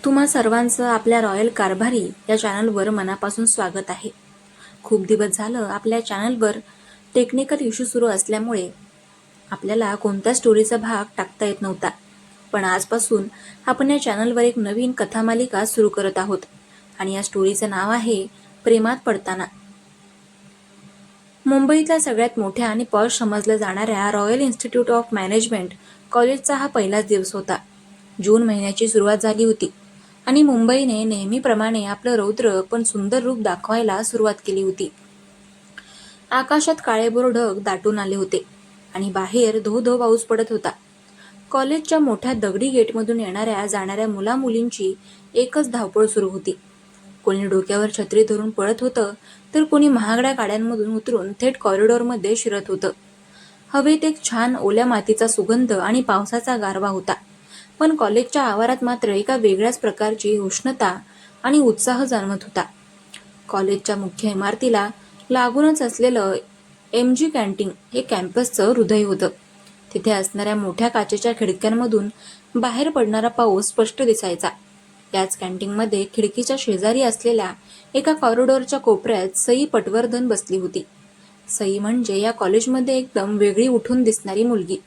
तुम्हा सर्वांचं आपल्या रॉयल कारभारी या चॅनलवर मनापासून स्वागत आहे. खूप दिवस झालं आपल्या चॅनलवर टेक्निकल इश्यू सुरू असल्यामुळे आपल्याला कोणत्या स्टोरीचा भाग टाकता येत नव्हता. पण आजपासून आपण या चॅनलवर एक नवीन कथामालिका सुरू करत आहोत आणि या स्टोरीचं नाव आहे प्रेमात पडताना. मुंबईतल्या सगळ्यात मोठ्या आणि पॉश समजल्या जाणाऱ्या रॉयल इन्स्टिट्यूट ऑफ मॅनेजमेंट कॉलेजचा हा पहिलाच दिवस होता. जून महिन्याची सुरुवात झाली होती आणि मुंबईने नेहमीप्रमाणे आपलं रौद्र पण सुंदर रूप दाखवायला सुरुवात केली होती. आकाशात काळेभोर ढग दाटून आले होते आणि बाहेर धो धो पाऊस पडत होता. कॉलेजच्या मोठ्या दगडी गेटमधून येणाऱ्या जाणाऱ्या मुलामुलींची एकच धावपळ सुरू होती. कोणी डोक्यावर छत्री धरून पळत होतं तर कोणी महागड्या गाड्यांमधून उतरून थेट कॉरिडॉरमध्ये शिरत होतं. हवेत एक छान ओल्या मातीचा सुगंध आणि पावसाचा गारवा होता. पण कॉलेजच्या आवारात मात्र एका वेगळ्याच प्रकारची उष्णता आणि उत्साह जाणवत होता. कॉलेजच्या मुख्य इमारतीला लागूनच असलेलं MG कॅन्टीन हे कॅम्पसचं हृदय होतं. तिथे असणाऱ्या मोठ्या काचेच्या खिडक्यांमधून बाहेर पडणारा पाऊस स्पष्ट दिसायचा. याच कॅन्टीनमध्ये खिडकीच्या शेजारी असलेल्या एका कॉरिडॉरच्या कोपऱ्यात सई पटवर्धन बसली होती. सई म्हणजे या कॉलेजमध्ये एकदम वेगळी उठून दिसणारी मुलगी.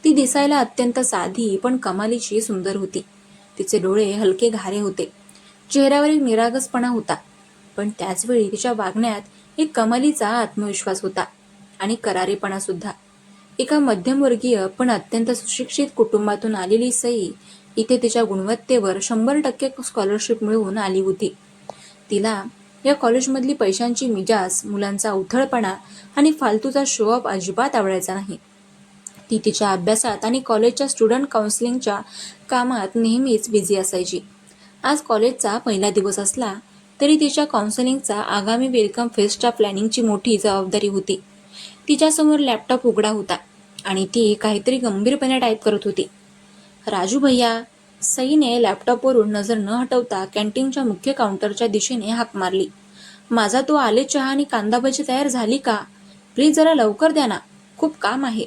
ती दिसायला अत्यंत साधी पण कमालीची सुंदर होती. तिचे डोळे हलके घारे होते. चेहऱ्यावर एक निरागसपणा होता. पण त्याचवेळी तिच्या वागण्यात एक कमालीचा आत्मविश्वास होता आणि करारीपणा सुद्धा. एका मध्यमवर्गीय पण अत्यंत सुशिक्षित कुटुंबातून आलेली सई इथे तिच्या गुणवत्तेवर 100% स्कॉलरशिप मिळवून आली होती. तिला या कॉलेजमधली पैशांची मिजाज, मुलांचा उथळपणा आणि फालतूचा शो ऑफ अजिबात आवडायचा नाही. ती तिच्या अभ्यासात आणि कॉलेजच्या स्टुडंट काउन्सिलिंगच्या कामात नेहमीच बिझी असायची. आज कॉलेजचा पहिला दिवस असला तरी तिच्या काउन्सिलिंगचा आगामी वेलकम फेस्टच्या प्लॅनिंगची मोठी जबाबदारी होती. तिच्यासमोर लॅपटॉप उघडा होता आणि ती काहीतरी गंभीरपणे टाईप करत होती. राजू भैया, सईने लॅपटॉपवरून नजर न हटवता कॅन्टीनच्या मुख्य काउंटरच्या दिशेने हाक मारली. माझा तो आले चहा आणि कांदा भजी तयार झाली का? प्लीज जरा लवकर द्या ना, खूप काम आहे.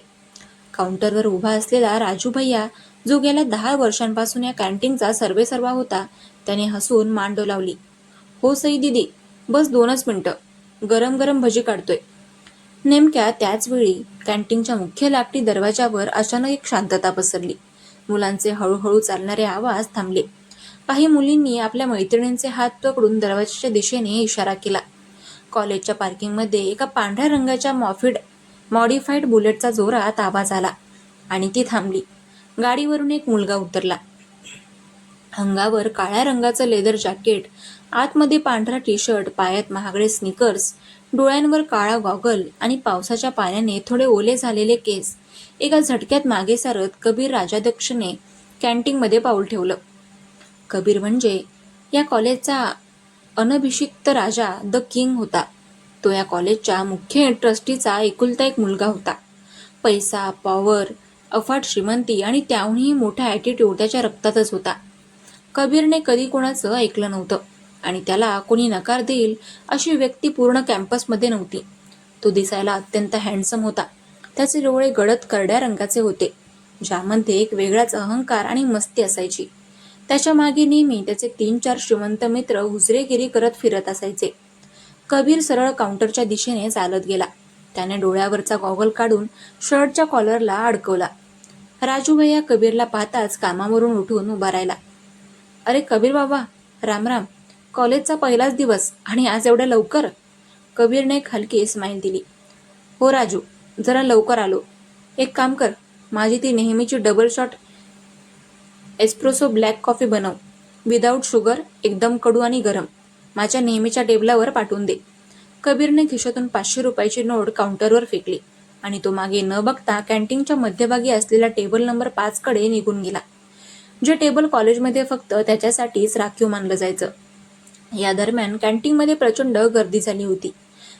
काउंटरवर उभा असलेला राजू भैया, जो गेल्या 10 वर्षांपासून या कॅन्टीनचा सर्वेसर्वा होता, त्याने हसून मान डोलावली. हो सई दीदी, बस 2च मिनिटं, गरम गरम भजी काढतोय. नेमक्या त्याच वेळी कॅन्टीनच्या मुख्य लाकडी दरवाजावर अचानक एक शांतता पसरली. मुलांचे हळूहळू चालणारे आवाज थांबले. काही मुलींनी आपल्या मैत्रिणींचे हात पकडून दरवाजाच्या दिशेने इशारा केला. कॉलेजच्या पार्किंगमध्ये एका पांढऱ्या रंगाच्या मॉडिफाईड बुलेटचा जोरात आवाज आला आणि ती थांबली. गाडीवरून एक मुलगा उतरला. अंगावर काळ्या रंगाचं लेदर जॅकेट, आतमध्ये पांढरा टी-शर्ट, पायात महागडे स्नीकर्स, डोळ्यांवर काळा गॉगल आणि पावसाच्या पाण्याने थोडे ओले झालेले केस. एका झटक्यात मागे सारत कबीर राजाध्यक्षने कॅन्टीनमध्ये पाऊल ठेवलं. कबीर म्हणजे या कॉलेजचा अनभिषिक्त राजा, द किंग होता. तो या कॉलेजच्या मुख्य ट्रस्टीचा एकुलता एक मुलगा होता. पैसा, पॉवर, अफाट श्रीमंती आणि त्याहूनही मोठा ॲटिट्यूड त्याच्या रक्तातच होता. कबीरने कधी कोणाचं ऐकलं नव्हतं आणि त्याला कोणी नकार देईल अशी व्यक्ती पूर्ण कॅम्पसमध्ये नव्हती. तो दिसायला अत्यंत हँडसम होता. त्याचे डोळे गडद करड्या रंगाचे होते, ज्यामध्ये एक वेगळाच अहंकार आणि मस्ती असायची. त्याच्या मागे नेहमी त्याचे 3-4 श्रीमंत मित्र हुजरेगिरी करत फिरत असायचे. कबीर सरळ काउंटरच्या दिशेने चालत गेला. त्याने डोळ्यावरचा गॉगल काढून शर्टच्या कॉलरला अडकवला. राजू भैया कबीरला पाहताच कामावरून उठून उभा राहिला. अरे कबीर बाबा, राम राम. कॉलेजचा पहिलाच दिवस आणि आज एवढ्या लवकर? कबीरने एक हलकी स्माईल दिली. हो राजू, जरा लवकर आलो. एक काम कर, माझी ती नेहमीची double shot espresso black coffee बनव, विदाऊट शुगर, एकदम कडू आणि गरम. माझ्या नेहमीच्या टेबलावर पाठवून दे. कबीरने खिशातून 500 रुपयाची नोट काउंटरवर फेकली आणि तो मागे न बघता कॅन्टीनच्या मध्यभागी असलेला टेबल नंबर 5 कडे निघून गेला. जे टेबल कॉलेजमध्ये फक्त त्याच्यासाठीच राखीव मानलं जायचं. या दरम्यान कॅन्टीनमध्ये प्रचंड गर्दी झाली होती.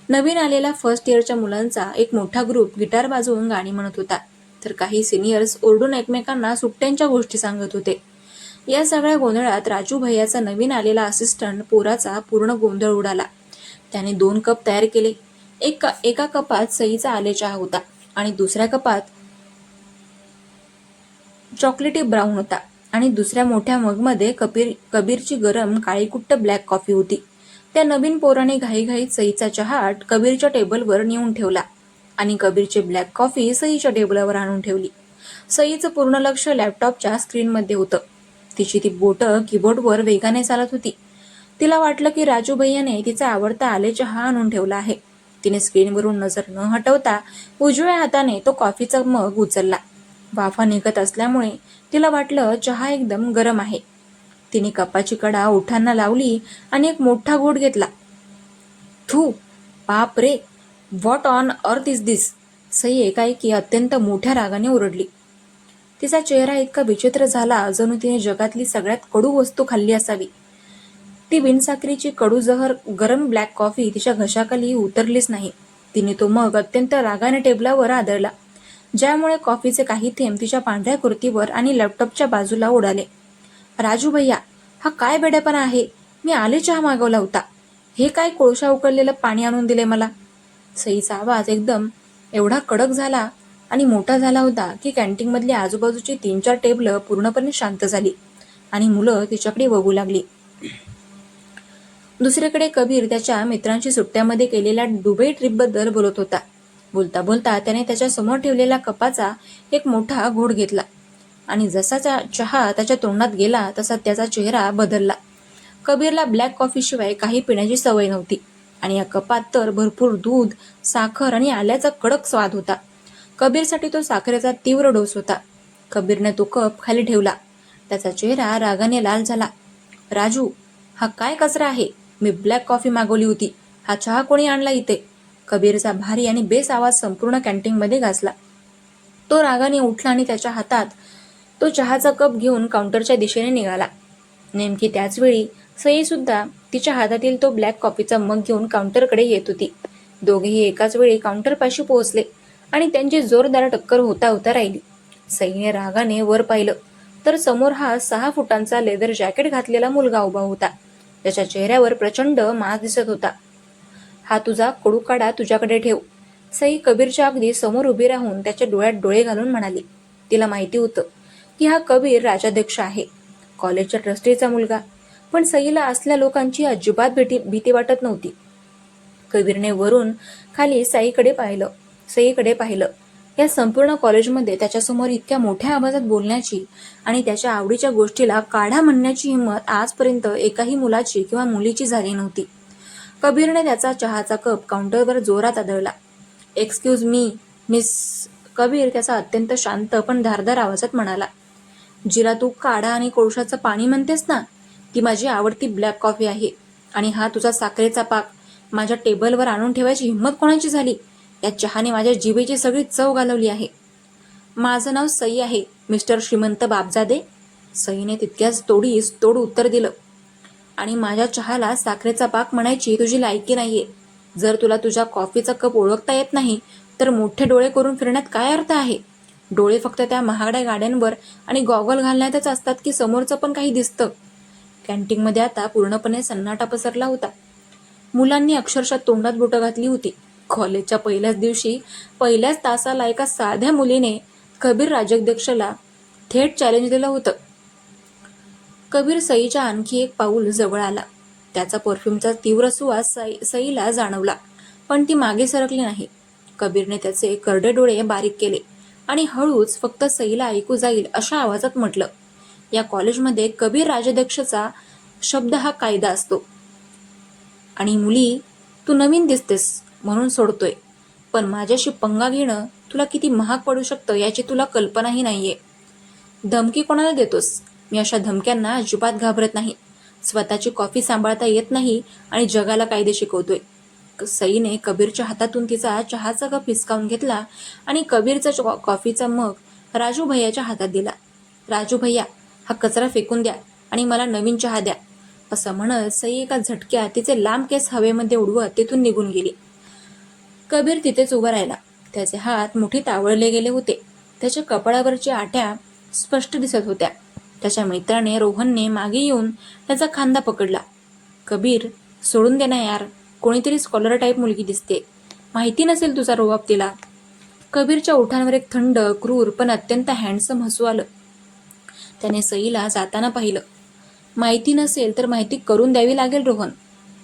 नवीन आलेल्या फर्स्ट इयरच्या मुलांचा एक मोठा ग्रुप गिटार वाजवून गाणी म्हणत होता, तर काही सिनियर्स ओरडून एकमेकांना सुट्ट्यांच्या गोष्टी सांगत होते. या सगळ्या गोंधळात राजू भैयाचा नवीन आलेला असिस्टंट पोराचा पूर्ण गोंधळ उडाला. त्याने 2 कप तयार केले. एका कपात सईचा आले चहा होता आणि दुसऱ्या कपात चॉकलेटी ब्राऊन होता आणि दुसऱ्या मोठ्या मगमध्ये कबीरची गरम काळीकुट्ट ब्लॅक कॉफी होती. त्या नवीन पोराने घाईघाईत सईचा चहा कबीरच्या टेबलवर नेऊन ठेवला आणि कबीरची ब्लॅक कॉफी सईच्या टेबलवर आणून ठेवली. सईचं पूर्ण लक्ष लॅपटॉपच्या स्क्रीनमध्ये होतं. तिची ती बोटं कीबोर्डवर वेगाने चालत होती. तिला वाटलं की राजू भैयाने तिचा आवडता आले चहा आणून ठेवला आहे. तिने स्क्रीनवरून नजर न हटवता उजव्या हाताने तो कॉफीचा मग उचलला. वाफा निघत असल्यामुळे तिला वाटलं चहा एकदम गरम आहे. तिने कपाची कडा ओठांना लावली आणि एक मोठा घोट घेतला. थू, बाप रे, व्हॉट ऑन अर्थ इज दिस? सई एकाएकी अत्यंत मोठ्या रागाने ओरडली. तिचा चेहरा इतका विचित्र झाला जणू तिने जगातली सगळ्यात कडू वस्तू खाल्ली असावी. ती बिनसाखरीची कडू जहर गरम ब्लॅक कॉफी तिच्या घशाखाली उतरलीच नाही. तिने तो मग अत्यंत रागाने टेबलावर आदळला, ज्यामुळे कॉफीचे काही थेंब तिच्या पांढऱ्या कुर्तीवर आणि लॅपटॉपच्या बाजूला उडाले. राजू भैया, हा काय वेडेपणा आहे? मी आले चहा मागवला होता. हे काय कोळशा उकळलेलं पाणी आणून दिले मला? सईचा आवाज एकदम एवढा कडक झाला आणि मोठा झाला होता की कॅन्टीनमधली आजूबाजूची 3-4 टेबलं पूर्णपणे शांत झाली आणि मुलं तिच्याकडे बघू लागली. दुसरीकडे कबीर त्याच्या मित्रांशी सुट्ट्यामध्ये केलेल्या दुबई ट्रिपबद्दल बोलत होता. बोलता बोलता त्याने त्याच्या समोर ठेवलेल्या कपाचा एक मोठा घोट घेतला आणि जसा चहा त्याच्या तोंडात गेला तसा त्याचा चेहरा बदलला. कबीरला ब्लॅक कॉफीशिवाय काही पिण्याची सवय नव्हती आणि या कपात तर भरपूर दूध, साखर आणि आल्याचा कडक स्वाद होता. कबीरसाठी तो साखरेचा तीव्र डोस होता. कबीरने तो कप खाली ठेवला. त्याचा चेहरा रागाने लाल झाला. राजू, हा काय कचरा आहे? मी ब्लॅक कॉफी मागवली होती. हा चहा कोणी आणला इथे? कबीरचा भारी आणि बेस आवाज संपूर्ण कॅन्टीनमध्ये गाजला. तो रागाने उठला आणि त्याच्या हातात तो चहाचा कप घेऊन काउंटरच्या दिशेने निघाला. नेमकी त्याच वेळी सई सुद्धा तिच्या हातातील तो ब्लॅक कॉफीचा मग घेऊन काउंटरकडे येत होती. दोघेही एकाच वेळी काउंटरपाशी पोहोचले आणि त्यांची जोरदार टक्कर होता होता राहिली. सईने रागाने वर पाहिलं तर समोर हा 6 फुटांचा लेदर जॅकेट घातलेला मुलगा उभा होता. त्याच्या चेहऱ्यावर प्रचंड माज दिसत होता. हा तुझा कडूकाडा तुझ्याकडे ठेव. सई कबीरच्या अगदी समोर उभी राहून त्याच्या डोळ्यात डोळे घालून म्हणाली. तिला माहिती होतं की हा कबीर राजाध्यक्ष आहे, कॉलेजच्या ट्रस्टीचा मुलगा, पण सईला असल्या लोकांची अजिबात भीती वाटत नव्हती. कबीरने वरून खाली सईकडे पाहिलं. या संपूर्ण कॉलेजमध्ये त्याच्यासमोर इतक्या मोठ्या आवाजात बोलण्याची आणि त्याच्या आवडीच्या गोष्टीला काढा म्हणण्याची हिंमत आजपर्यंत एकाही मुलाची किंवा मुलीची झाली नव्हती. कबीरने त्याचा चहाचा कप काउंटरवर जोरात आदळला. Excuse me, miss. कबीर त्याचा अत्यंत शांत पण धारदार आवाजात म्हणाला. जिला तू काढा आणि कोळशाचं पाणी म्हणतेस ना, ती माझी आवडती ब्लॅक कॉफी आहे आणि हा तुझा साखरेचा पाक माझ्या टेबलवर आणून ठेवायची हिंमत कोणाची झाली? या चहाने माझ्या जिभेची सगळी चव घालवली आहे. माझं नाव सई आहे, मिस्टर श्रीमंत बापजादे. सईने तितक्याच तोड उत्तर दिलं. आणि माझ्या चहाला साखरेचा पाक म्हणायची तुझी लायकी नाहीये. जर तुला तुझ्या कॉफीचा कप ओळखता येत नाही तर मोठे डोळे करून फिरण्यात काय अर्थ आहे? डोळे फक्त त्या महागड्या गाड्यांवर आणि गॉगल घालण्यातच असतात की समोरचं पण काही दिसतं? कॅन्टीनमध्ये आता पूर्णपणे सन्नाटा पसरला होता. मुलांनी अक्षरशः तोंडात बोटं घातली होती. कॉलेजच्या पहिल्याच दिवशी पहिल्याच तासाला एका साध्या मुलीने कबीर राजाध्यक्षला थेट चॅलेंज दिलं होतं. कबीर सईच्या आणखी एक पाऊल जवळ आला. त्याचा परफ्यूमचा तीव्र सुवास सईला जाणवला, पण ती मागे सरकली नाही. कबीरने त्याचे करडे डोळे बारीक केले आणि हळूच फक्त सईला ऐकू जाईल अशा आवाजात म्हटलं. या कॉलेजमध्ये कबीर राजाध्यक्षचा शब्द हा कायदा असतो. आणि मुली, तू नवीन दिसतेस म्हणून सोडतोय, पण माझ्याशी पंगा घेणं तुला किती महाग पडू शकतं याची तुला कल्पनाही नाहीये. धमकी कोणाला देतोस? मी अशा धमक्यांना अजिबात घाबरत नाही. स्वतःची कॉफी सांभाळता येत नाही आणि जगाला कायदे शिकवतोय. सईने कबीरच्या हातातून तिचा चहाचा कप हिसकावून घेतला आणि कबीरचा कॉफीचा मग राजू भैयाच्या हातात दिला. राजू भैया, हा कचरा फेकून द्या आणि मला नवीन चहा द्या, असं म्हणत सई एका झटक्यात तिचे लांब केस हवेमध्ये उडवत तिथून निघून गेली. कबीर तिथेच उभा राहिला. त्याचे हात मुठीत आवळले गेले होते. त्याच्या कपाळावरच्या आठ्या स्पष्ट दिसत होत्या. त्याच्या मित्राने रोहनने मागे येऊन त्याचा खांदा पकडला. कबीर, सोडून दे ना यार, कोणीतरी स्कॉलर टाईप मुलगी दिसते, माहिती नसेल तुझा रोबाब तिला. कबीरच्या ओठांवर एक थंड, क्रूर पण अत्यंत हँडसम हसू आलं. त्याने सईला जाताना पाहिलं. माहिती नसेल तर माहिती करून द्यावी लागेल रोहन.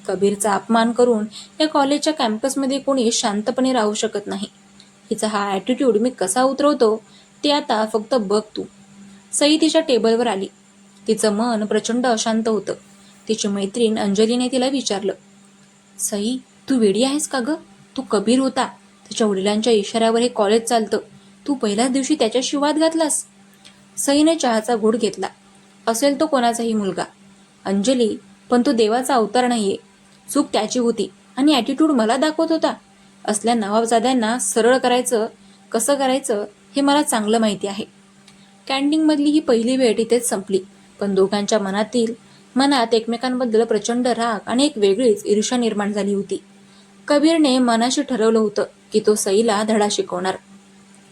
कबीरचा अपमान करून या कॉलेजच्या कॅम्पसमध्ये कोणी शांतपणे राहू शकत नाही. हिचा हा ॲटिट्यूड मी कसा उतरवतो ते आता फक्त बघ तू. सई तिच्या टेबलवर आली. तिचं मन प्रचंड अशांत होतं. तिची मैत्रीण अंजलीने तिला विचारलं, सई, तू वेडी आहेस का ग? तू कबीर होता. त्याच्या वडिलांच्या इशाऱ्यावर हे कॉलेज चालतं. तू पहिल्याच दिवशी त्याच्याशी वाद घातलास. सईने चहाचा घोट घेतला. असेल तो कोणाचाही मुलगा. अंजली, पण तो देवाचा अवतार नाहीये. चूक त्याची होती आणि ॲटिट्यूड मला दाखवत होता. असल्या नवाबजाद्यांना सरळ कसं करायचं हे मला चांगलं माहिती आहे. कॅन्टीनमधली ही पहिली भेट इथेच संपली. पण दोघांच्या मनात एकमेकांबद्दल प्रचंड राग आणि एक वेगळीच ईर्ष्या निर्माण झाली होती. कबीरने मनाशी ठरवलं होतं की तो सईला धडा शिकवणार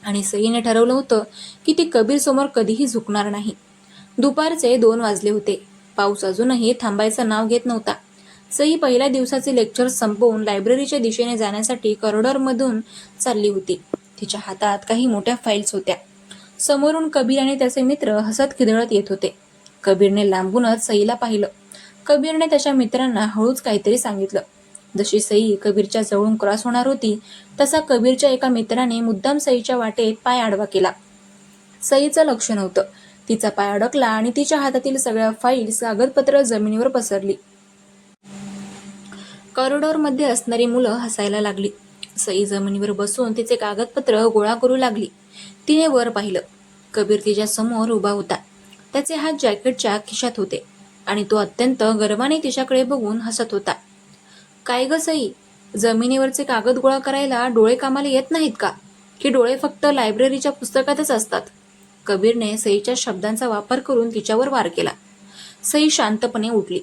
आणि सईने ठरवलं होतं की ती कबीर समोर कधीही झुकणार नाही. दुपारचे 2 वाजले होते. पाऊस अजूनही थांबायचं नाव घेत नव्हता. सई पहिल्या दिवसाचे लेक्चर संपवून लायब्ररीच्या दिशेने जाण्यासाठी कॉरिडॉरमधून चालली होती. तिच्या हातात काही मोठ्या फाईल्स होत्या. समोरून कबीर आणि त्याचे मित्र हसत खिदळत येत होते. कबीरने लांबूनच सईला पाहिलं. कबीरने त्याच्या मित्रांना हळूच काहीतरी सांगितलं. जशी सई कबीरच्या जवळून क्रॉस होणार होती तसा कबीरच्या एका मित्राने मुद्दाम सईच्या वाटेत पाय आडवा केला. सईचं लक्ष नव्हतं. तिचा पाय अडकला आणि तिच्या हातातील सगळ्या फाईल्स, कागदपत्र जमिनीवर पसरली. कॉरिडॉरमध्ये असणारी मुलं हसायला लागली. सई जमिनीवर बसून तिचे कागदपत्र गोळा करू लागली. तिने वर पाहिलं. कबीर तिच्या समोर उभा होता. त्याचे हात जॅकेटच्या खिशात होते आणि तो अत्यंत गर्वाने तिच्याकडे बघून हसत होता. काय ग सई, जमिनीवरचे कागद गोळा करायला डोळे कामाला येत नाहीत का? की डोळे फक्त लायब्ररीच्या पुस्तकातच असतात? कबीरने सईच्या शब्दांचा वापर करून तिच्यावर वार केला. सई शांतपणे उठली.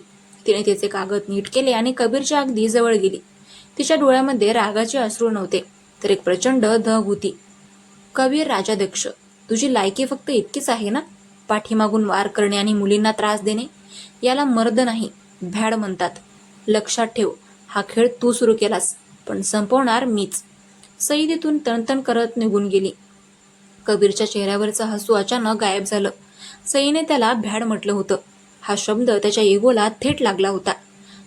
तिने तिचे कागद नीट केले आणि कबीरच्या अगदी जवळ गेली. तिच्या डोळ्यामध्ये रागाचे अश्रू नव्हते तर एक प्रचंड धग होती. कबीर राजाध्यक्ष, तुझी लायकी फक्त इतकीच आहे ना? पाठीमागून वार करणे आणि मुलींना त्रास देणे. याला मर्द नाही, भॅड म्हणतात. लक्षात ठेव, हा खेळ तू सुरू केलास, पण संपवणार मीच. सई तिथून तणतण करत निघून गेली. कबीरच्या चेहऱ्यावरचं हसू अचानक गायब झालं. सईने त्याला भॅड म्हटलं होतं. हा शब्द त्याच्या इगोला थेट लागला होता.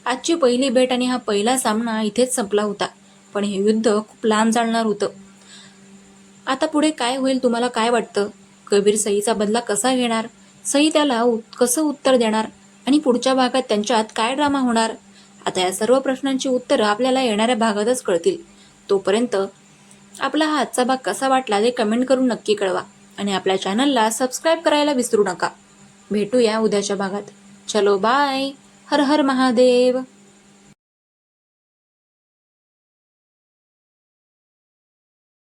आजची पहिली भेट आणि हा पहिला सामना इथेच संपला होता. पण हे युद्ध खूप लांब चालणार होतं. आता पुढे काय होईल तुम्हाला काय वाटतं? कबीर सईचा बदला कसा घेणार? सई त्याला कसं उत्तर देणार? आणि पुढच्या भागात त्यांच्यात काय ड्रामा होणार? आता या सर्व प्रश्नांची उत्तरं आपल्याला येणाऱ्या भागातच कळतील. तोपर्यंत आपला हा आजचा भाग कसा वाटला ते कमेंट करून नक्की कळवा आणि आपल्या चॅनलला सबस्क्राईब करायला विसरू नका. भेटूया उद्याच्या भागात. चलो बाय. हर हर महादेव.